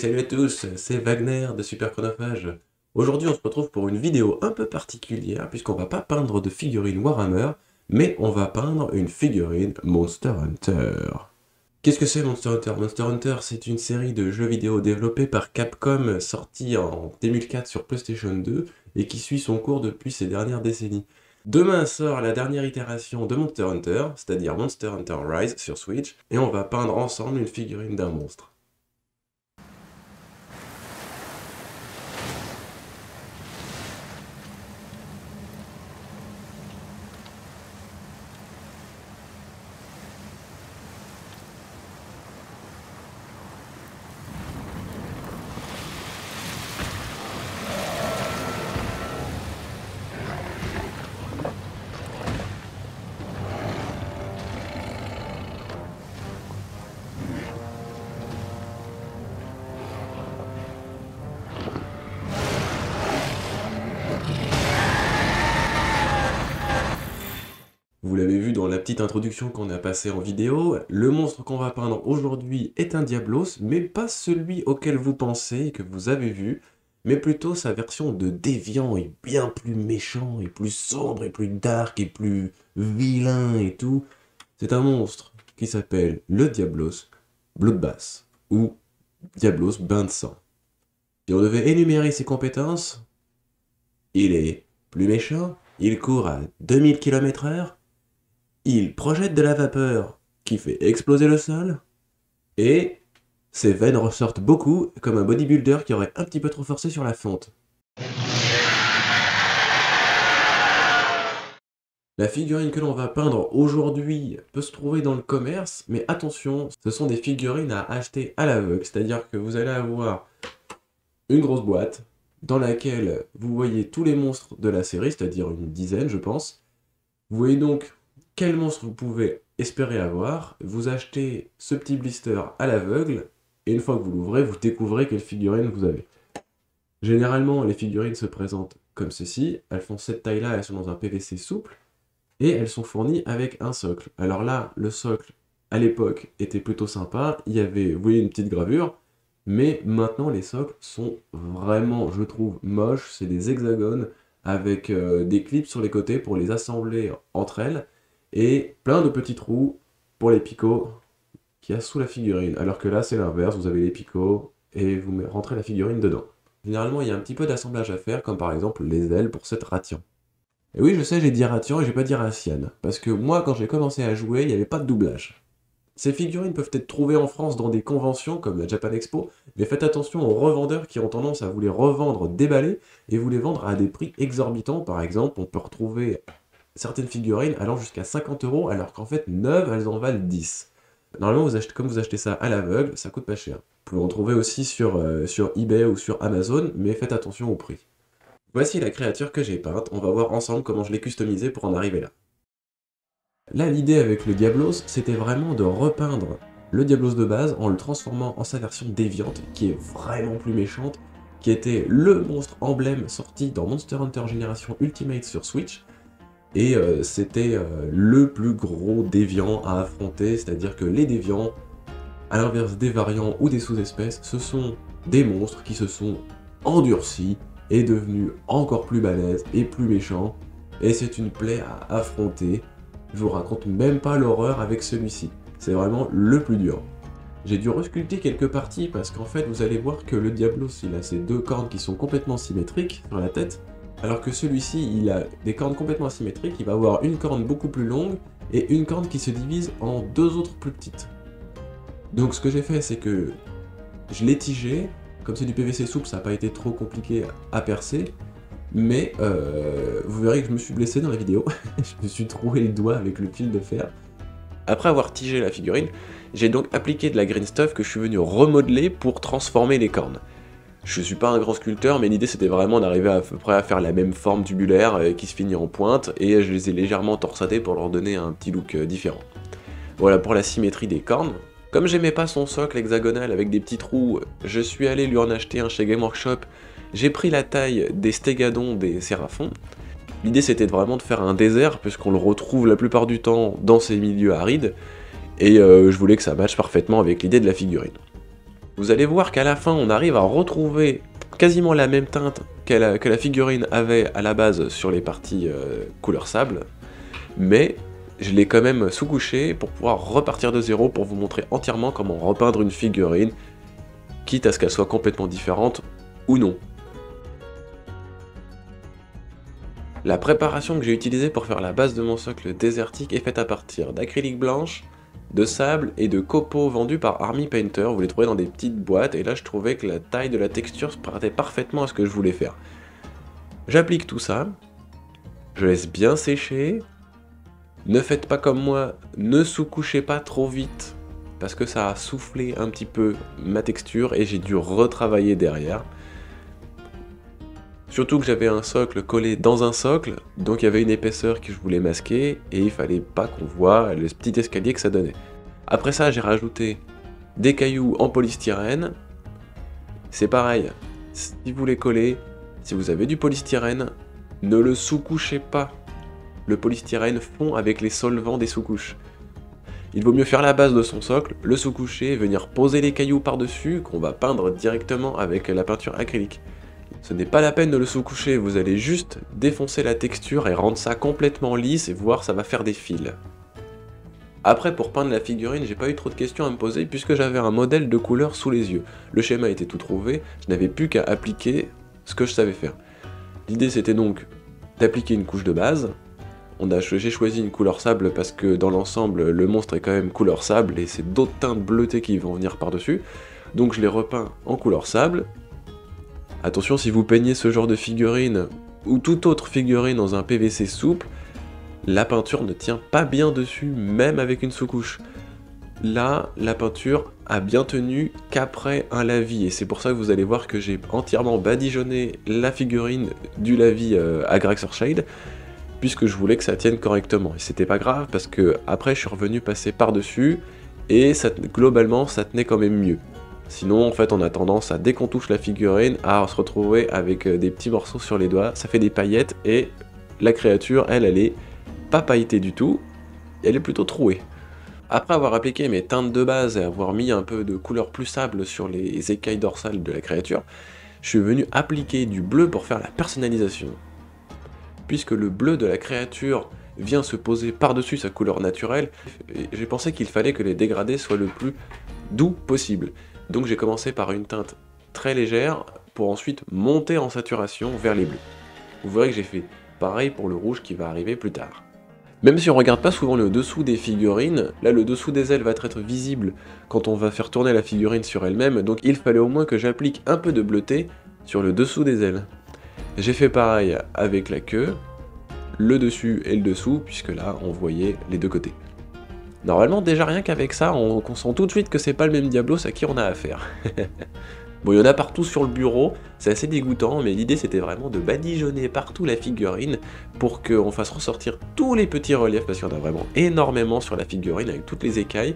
salut à tous, c'est Wagner de Super Chronophage. Aujourd'hui on se retrouve pour une vidéo un peu particulière puisqu'on va pas peindre de figurine Warhammer, mais on va peindre une figurine Monster Hunter. Qu'est-ce que c'est Monster Hunter? Monster Hunter, c'est une série de jeux vidéo développés par Capcom, sortie en 2004 sur PlayStation 2 et qui suit son cours depuis ces dernières décennies. Demain sort la dernière itération de Monster Hunter, c'est-à-dire Monster Hunter Rise sur Switch, et on va peindre ensemble une figurine d'un monstre. Vous l'avez vu dans la petite introduction qu'on a passée en vidéo, le monstre qu'on va peindre aujourd'hui est un Diablos, mais pas celui auquel vous pensez et que vous avez vu, mais plutôt sa version de déviant et bien plus méchant et plus sombre et plus dark et plus vilain et tout. C'est un monstre qui s'appelle le Diablos Bloodbath ou Diablos Bain de sang. Si on devait énumérer ses compétences, il est plus méchant, il court à 2000 km/h, il projette de la vapeur qui fait exploser le sol, et ses veines ressortent beaucoup comme un bodybuilder qui aurait un petit peu trop forcé sur la fonte. La figurine que l'on va peindre aujourd'hui peut se trouver dans le commerce, mais attention, ce sont des figurines à acheter à l'aveugle, c'est-à-dire que vous allez avoir une grosse boîte dans laquelle vous voyez tous les monstres de la série, c'est-à-dire une dizaine je pense. Vous voyez donc quel monstre vous pouvez espérer avoir, vous achetez ce petit blister à l'aveugle, et une fois que vous l'ouvrez, vous découvrez quelle figurine vous avez. Généralement, les figurines se présentent comme ceci, elles font cette taille-là, elles sont dans un PVC souple, et elles sont fournies avec un socle. Alors là, le socle, à l'époque, était plutôt sympa, il y avait, vous voyez, une petite gravure, mais maintenant les socles sont vraiment, je trouve, moches, c'est des hexagones, avec des clips sur les côtés pour les assembler entre elles, et plein de petits trous pour les picots qu'il y a sous la figurine. Alors que là, c'est l'inverse, vous avez les picots et vous rentrez la figurine dedans. Généralement, il y a un petit peu d'assemblage à faire, comme par exemple les ailes pour cette Rathian. Et oui, je sais, j'ai dit Rathian et j'ai pas dit Rathian, parce que moi, quand j'ai commencé à jouer, il n'y avait pas de doublage. Ces figurines peuvent être trouvées en France dans des conventions comme la Japan Expo, mais faites attention aux revendeurs qui ont tendance à vous les revendre déballés et vous les vendre à des prix exorbitants. Par exemple, on peut retrouver certaines figurines allant jusqu'à 50 € alors qu'en fait, neuves, elles en valent 10. Normalement, comme vous achetez ça à l'aveugle, ça coûte pas cher. Vous pouvez en trouver aussi sur eBay ou sur Amazon, mais faites attention au prix. Voici la créature que j'ai peinte, on va voir ensemble comment je l'ai customisée pour en arriver là. Là, l'idée avec le Diablos, c'était vraiment de repeindre le Diablos de base en le transformant en sa version déviante, qui est vraiment plus méchante, qui était le monstre emblème sorti dans Monster Hunter Génération Ultimate sur Switch, et c'était le plus gros déviant à affronter, c'est-à-dire que les déviants, à l'inverse des variants ou des sous-espèces, ce sont des monstres qui se sont endurcis et devenus encore plus balèzes et plus méchants, et c'est une plaie à affronter. Je vous raconte même pas l'horreur avec celui-ci, c'est vraiment le plus dur. J'ai dû resculpter quelques parties parce qu'en fait vous allez voir que le Diablos il a ses deux cornes qui sont complètement symétriques sur la tête, alors que celui-ci il a des cornes complètement asymétriques, il va avoir une corne beaucoup plus longue et une corne qui se divise en deux autres plus petites. Donc ce que j'ai fait c'est que je l'ai tigé, comme c'est du PVC souple ça n'a pas été trop compliqué à percer, mais vous verrez que je me suis blessé dans la vidéo, je me suis troué le doigt avec le fil de fer. Après avoir tigé la figurine, j'ai donc appliqué de la green stuff que je suis venu remodeler pour transformer les cornes. Je suis pas un grand sculpteur, mais l'idée c'était vraiment d'arriver à peu près à faire la même forme tubulaire qui se finit en pointe, et je les ai légèrement torsadés pour leur donner un petit look différent. Voilà pour la symétrie des cornes. Comme j'aimais pas son socle hexagonal avec des petits trous, je suis allé lui en acheter un chez Game Workshop. J'ai pris la taille des stégadons des séraphons. L'idée c'était vraiment de faire un désert, puisqu'on le retrouve la plupart du temps dans ces milieux arides, et je voulais que ça matche parfaitement avec l'idée de la figurine. Vous allez voir qu'à la fin, on arrive à retrouver quasiment la même teinte que la figurine avait à la base sur les parties couleur sable, mais je l'ai quand même sous-couché pour pouvoir repartir de zéro pour vous montrer entièrement comment repeindre une figurine, quitte à ce qu'elle soit complètement différente ou non. La préparation que j'ai utilisée pour faire la base de mon socle désertique est faite à partir d'acrylique blanche, de sable et de copeaux vendus par Army Painter. Vous les trouvez dans des petites boîtes, et là je trouvais que la taille de la texture se prêtait parfaitement à ce que je voulais faire. J'applique tout ça, je laisse bien sécher. Ne faites pas comme moi, ne sous-couchez pas trop vite, parce que ça a soufflé un petit peu ma texture et j'ai dû retravailler derrière. Surtout que j'avais un socle collé dans un socle, donc il y avait une épaisseur que je voulais masquer, et il fallait pas qu'on voit le petit escalier que ça donnait. Après ça, j'ai rajouté des cailloux en polystyrène. C'est pareil, si vous les collez, si vous avez du polystyrène, ne le sous-couchez pas. Le polystyrène fond avec les solvants des sous-couches. Il vaut mieux faire la base de son socle, le sous-coucher, venir poser les cailloux par-dessus, qu'on va peindre directement avec la peinture acrylique. Ce n'est pas la peine de le sous-coucher, vous allez juste défoncer la texture et rendre ça complètement lisse et voir ça va faire des fils. Après, pour peindre la figurine, j'ai pas eu trop de questions à me poser puisque j'avais un modèle de couleur sous les yeux. Le schéma était tout trouvé, je n'avais plus qu'à appliquer ce que je savais faire. L'idée c'était donc d'appliquer une couche de base. J'ai choisi une couleur sable parce que dans l'ensemble, le monstre est quand même couleur sable et c'est d'autres teintes bleutées qui vont venir par-dessus. Donc je l'ai repeint en couleur sable. Attention, si vous peignez ce genre de figurine ou toute autre figurine dans un PVC souple, la peinture ne tient pas bien dessus, même avec une sous-couche. Là, la peinture a bien tenu qu'après un lavis, et c'est pour ça que vous allez voir que j'ai entièrement badigeonné la figurine du lavis à Graxor Shade, puisque je voulais que ça tienne correctement. Et c'était pas grave, parce que après je suis revenu passer par-dessus, et globalement ça tenait quand même mieux. Sinon, en fait, on a tendance à, dès qu'on touche la figurine, à se retrouver avec des petits morceaux sur les doigts, ça fait des paillettes, et la créature, elle est pas pailletée du tout, elle est plutôt trouée. Après avoir appliqué mes teintes de base et avoir mis un peu de couleur plus sable sur les écailles dorsales de la créature, je suis venu appliquer du bleu pour faire la personnalisation. Puisque le bleu de la créature vient se poser par-dessus sa couleur naturelle, j'ai pensé qu'il fallait que les dégradés soient le plus doux possible. Donc j'ai commencé par une teinte très légère, pour ensuite monter en saturation vers les bleus. Vous verrez que j'ai fait pareil pour le rouge qui va arriver plus tard. Même si on regarde pas souvent le dessous des figurines, là le dessous des ailes va être visible quand on va faire tourner la figurine sur elle-même, donc il fallait au moins que j'applique un peu de bleuté sur le dessous des ailes. J'ai fait pareil avec la queue, le dessus et le dessous, puisque là on voyait les deux côtés. Normalement, déjà rien qu'avec ça, on sent tout de suite que c'est pas le même Diablos à qui on a affaire. Bon, il y en a partout sur le bureau, c'est assez dégoûtant, mais l'idée c'était vraiment de badigeonner partout la figurine pour qu'on fasse ressortir tous les petits reliefs, parce qu'il y en a vraiment énormément sur la figurine avec toutes les écailles,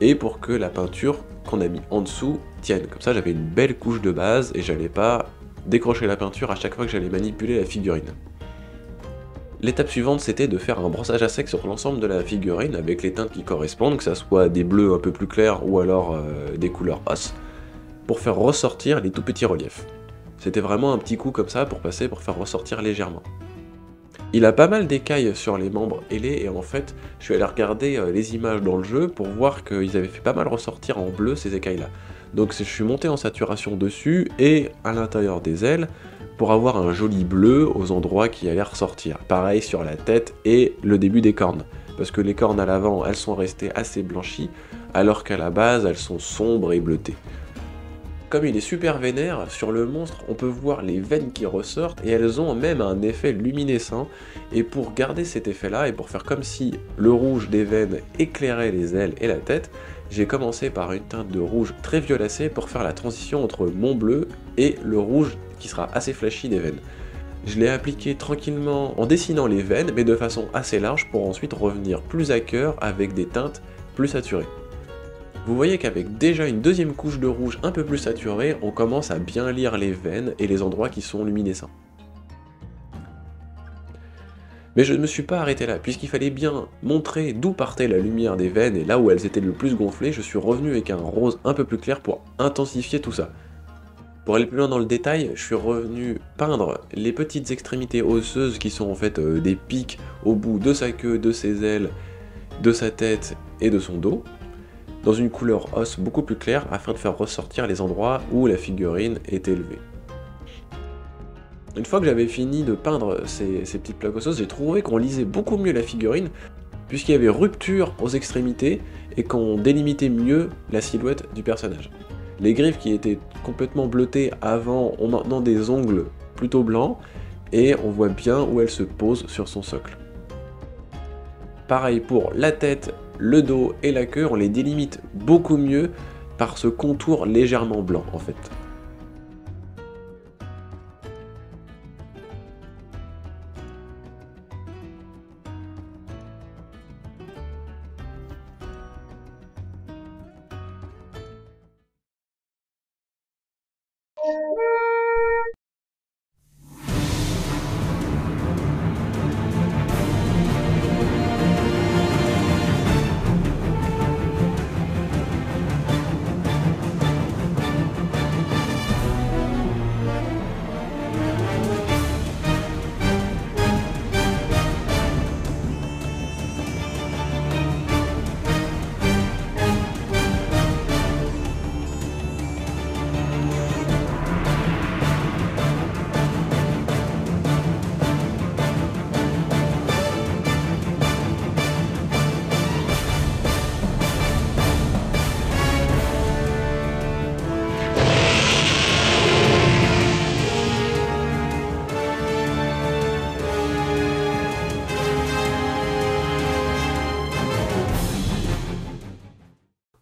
et pour que la peinture qu'on a mis en dessous tienne. Comme ça, j'avais une belle couche de base et j'allais pas décrocher la peinture à chaque fois que j'allais manipuler la figurine. L'étape suivante, c'était de faire un brossage à sec sur l'ensemble de la figurine avec les teintes qui correspondent, que ça soit des bleus un peu plus clairs ou alors des couleurs os, pour faire ressortir les tout petits reliefs. C'était vraiment un petit coup comme ça pour faire ressortir légèrement. Il a pas mal d'écailles sur les membres ailés, et en fait, je suis allé regarder les images dans le jeu pour voir qu'ils avaient fait pas mal ressortir en bleu ces écailles-là. Donc je suis monté en saturation dessus et à l'intérieur des ailes, pour avoir un joli bleu aux endroits qui allaient ressortir. Pareil sur la tête et le début des cornes, parce que les cornes à l'avant, elles sont restées assez blanchies, alors qu'à la base, elles sont sombres et bleutées. Comme il est super vénère, sur le monstre, on peut voir les veines qui ressortent, et elles ont même un effet luminescent, et pour garder cet effet-là, et pour faire comme si le rouge des veines éclairait les ailes et la tête, j'ai commencé par une teinte de rouge très violacé pour faire la transition entre mon bleu et le rouge qui sera assez flashy des veines. Je l'ai appliqué tranquillement en dessinant les veines, mais de façon assez large pour ensuite revenir plus à cœur avec des teintes plus saturées. Vous voyez qu'avec déjà une deuxième couche de rouge un peu plus saturée, on commence à bien lire les veines et les endroits qui sont luminescents. Mais je ne me suis pas arrêté là, puisqu'il fallait bien montrer d'où partait la lumière des veines, et là où elles étaient le plus gonflées, je suis revenu avec un rose un peu plus clair pour intensifier tout ça. Pour aller plus loin dans le détail, je suis revenu peindre les petites extrémités osseuses qui sont en fait des pics au bout de sa queue, de ses ailes, de sa tête et de son dos, dans une couleur os beaucoup plus claire afin de faire ressortir les endroits où la figurine est élevée. Une fois que j'avais fini de peindre ces petites plaques osseuses, j'ai trouvé qu'on lisait beaucoup mieux la figurine puisqu'il y avait rupture aux extrémités et qu'on délimitait mieux la silhouette du personnage. Les griffes qui étaient complètement bleutées avant ont maintenant des ongles plutôt blancs et on voit bien où elles se posent sur son socle. Pareil pour la tête, le dos et la queue, on les délimite beaucoup mieux par ce contour légèrement blanc en fait.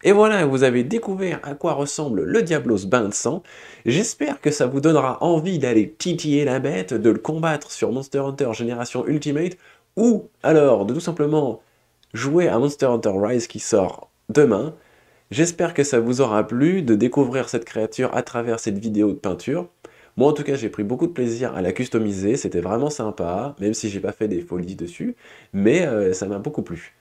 Et voilà, vous avez découvert à quoi ressemble le Diablos bain de sang. J'espère que ça vous donnera envie d'aller titiller la bête, de le combattre sur Monster Hunter Génération Ultimate, ou alors de tout simplement jouer à Monster Hunter Rise qui sort demain. J'espère que ça vous aura plu de découvrir cette créature à travers cette vidéo de peinture. Moi en tout cas j'ai pris beaucoup de plaisir à la customiser, c'était vraiment sympa, même si j'ai pas fait des folies dessus, mais ça m'a beaucoup plu.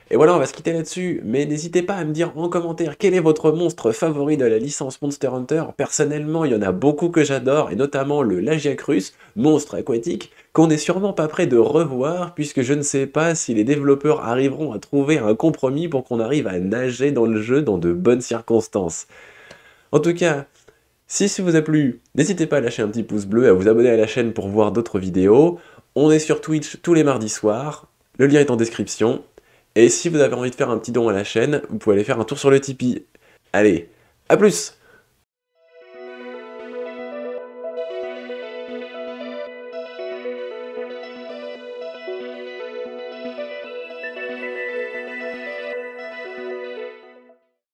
Et voilà, on va se quitter là-dessus, mais n'hésitez pas à me dire en commentaire quel est votre monstre favori de la licence Monster Hunter. Personnellement, il y en a beaucoup que j'adore, et notamment le Lagiacrus, monstre aquatique, qu'on n'est sûrement pas prêt de revoir, puisque je ne sais pas si les développeurs arriveront à trouver un compromis pour qu'on arrive à nager dans le jeu dans de bonnes circonstances. En tout cas, si ça vous a plu, n'hésitez pas à lâcher un petit pouce bleu, à vous abonner à la chaîne pour voir d'autres vidéos. On est sur Twitch tous les mardis soirs, le lien est en description. Et si vous avez envie de faire un petit don à la chaîne, vous pouvez aller faire un tour sur le Tipeee. Allez, à plus!